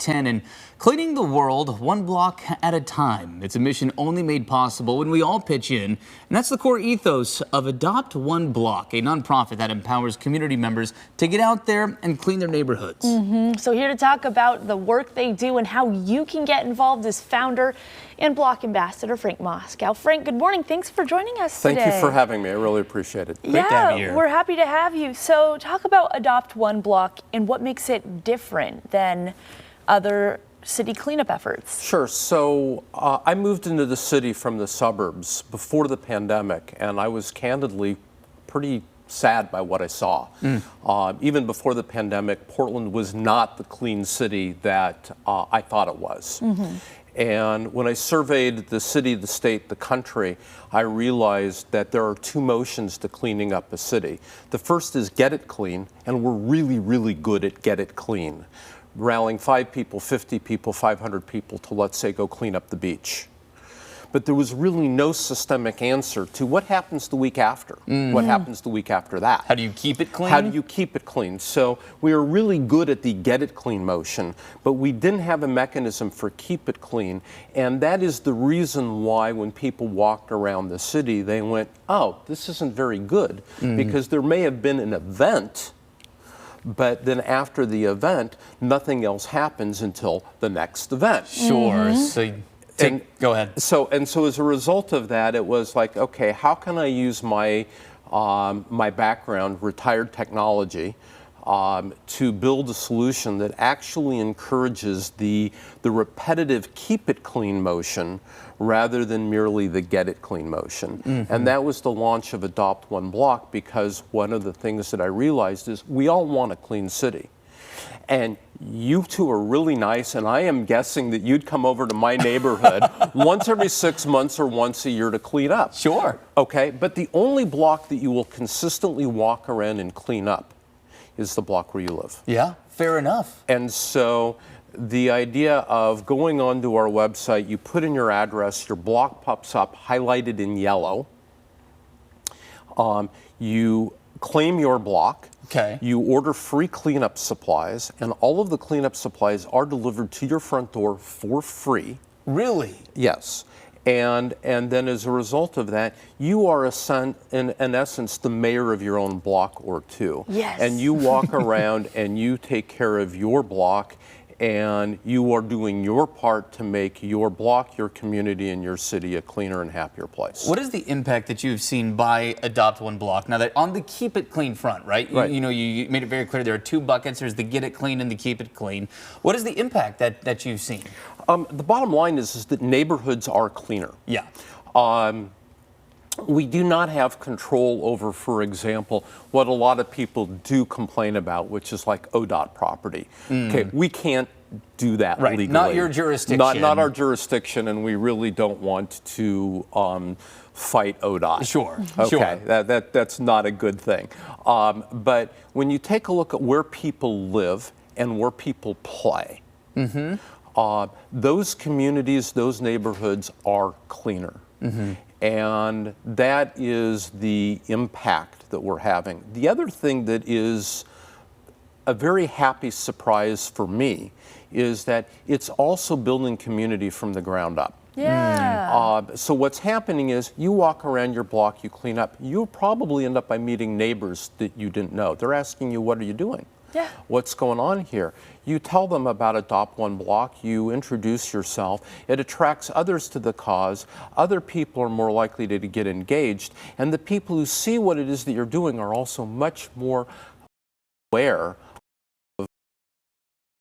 10 and cleaning the world one block at a time. It's a mission only made possible when we all pitch in, and that's the core ethos of Adopt One Block, a nonprofit that empowers community members to get out there and clean their neighborhoods. So here to talk about the work they do and how you can get involved is founder and block ambassador Frank Moskow. Frank, good morning. Thanks for joining us today. Thank you for having me. I really appreciate it. Great to have you here. We're happy to have you. So talk about Adopt One Block and what makes it different than other city cleanup efforts. Sure. So I moved into the city from the suburbs before the pandemic, and I was candidly pretty sad by what I saw. Even before the pandemic, Portland was not the clean city that I thought it was. And when I surveyed the city, the state, the country, I realized that there are two motions to cleaning up a city. The first is get it clean, and we're really, really good at get it clean. Rallying 5 people, 50 people, 500 people to, let's say, go clean up the beach. But there was really no systemic answer to what happens the week after. What happens the week after that? How do you keep it clean? How do you keep it clean? So we are really good at the get it clean motion, but we didn't have a mechanism for keep it clean. And that is the reason why when people walked around the city, they went, oh, this isn't very good, because there may have been an event, but then after the event, nothing else happens until the next event. Sure. So go ahead. So as a result of that, it was like, okay, how can I use my my background, retired technology, to build a solution that actually encourages the repetitive keep it clean motion rather than merely the get it clean motion. And that was the launch of Adopt One Block, because one of the things that I realized is we all want a clean city. And you two are really nice, and I am guessing that you'd come over to my neighborhood once every 6 months or once a year to clean up. Sure. Okay, but the only block that you will consistently walk around and clean up is the block where you live. Yeah, fair enough. And so the idea of going onto our website, you put in your address, your block pops up highlighted in yellow. You claim your block. Okay. You order free cleanup supplies, and all of the cleanup supplies are delivered to your front door for free. Really? Yes. And then as a result of that, you are in essence the mayor of your own block or two. Yes. And you walk around and you take care of your block, and you are doing your part to make your block, your community, and your city a cleaner and happier place. What is the impact that you've seen by Adopt One Block? Now that on the keep it clean front, right? Right. You know, you made it very clear there are two buckets. There's the get it clean and the keep it clean. What is the impact that you've seen? The bottom line is that neighborhoods are cleaner. Yeah. We do not have control over, for example, what a lot of people do complain about, which is like ODOT property. Okay, we can't do that legally. Not your jurisdiction. Not our jurisdiction, and we really don't want to fight ODOT. Sure. Okay, sure. That's not a good thing. But when you take a look at where people live and where people play, those communities, those neighborhoods are cleaner. And that is the impact that we're having. The other thing that is a very happy surprise for me is that it's also building community from the ground up. Yeah. So what's happening is you walk around your block, you clean up, you'll probably end up by meeting neighbors that you didn't know. They're asking you, what are you doing? Yeah. What's going on here? You tell them about Adopt One Block, you introduce yourself, it attracts others to the cause, other people are more likely to get engaged, and the people who see what it is that you're doing are also much more aware of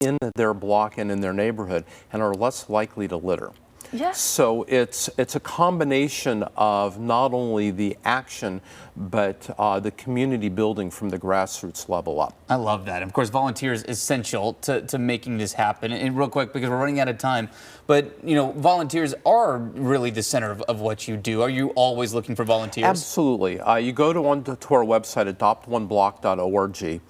in their block and in their neighborhood, and are less likely to litter. Yeah. So it's a combination of not only the action, but the community building from the grassroots level up. I love that. Of course, volunteers essential to making this happen. And real quick, because we're running out of time, but you know, volunteers are really the center of what you do. Are you always looking for volunteers? Absolutely. You go to our website, adoptoneblock.org.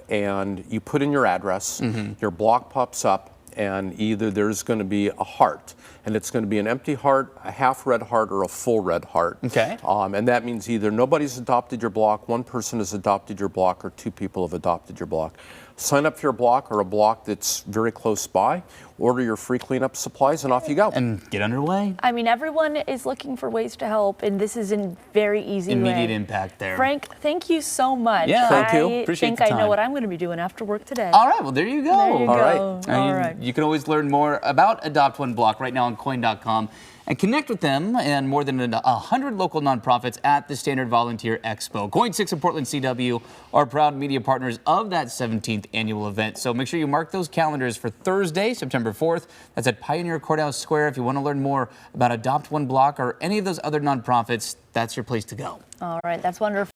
And you put in your address, your block pops up, and either there's going to be a heart, and it's going to be an empty heart, a half red heart, or a full red heart. Okay. And that means either nobody's adopted your block, one person has adopted your block, or two people have adopted your block. sign up for your block or a block that's very close by, order your free cleanup supplies, and off you go. And get underway. I mean, everyone is looking for ways to help, and this is a very easy Immediate way. impact there. Frank, thank you so much. Yeah, thank you. I Appreciate think the I know time. what I'm going to be doing after work today. All right, well, there you go. There you All right. go. And All you, right. you can always learn more about Adopt One Block right now on Coin.com and connect with them and more than 100 local nonprofits at the Standard Volunteer Expo. Coin 6 and Portland CW are proud media partners of that 17th annual event. So make sure you mark those calendars for Thursday, September 4th. That's at Pioneer Courthouse Square. If you want to learn more about Adopt One Block or any of those other nonprofits, that's your place to go. All right, that's wonderful.